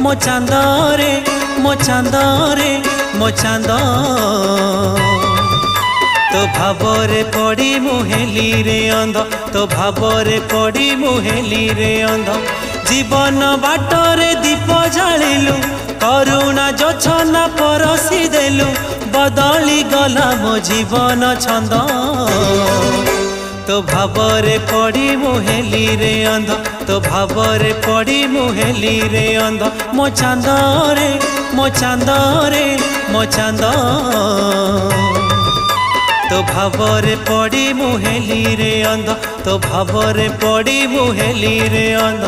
ମୋ ଚାନ୍ଦରେ ମୋ ଚାନ୍ଦରେ ମୋ ଚାନ୍ଦ तो भावरे पड़ी मुहेली रे अंध तो भावरे पड़ी मुहेली रे अंध जीवन बाटरे दीप जालिलु करुणा जोछना परसी देलु बदली गला मो जीवन छंद तो भावरे पड़ी मुहेली रे अंध तो भावरे पड़ी मुहेली रे अंध मो चांदरे मो चांदरे मो चांद तो भावरे पड़ी मुहेली रे अंध तो भावरे पड़ी मुहेली रे अंध।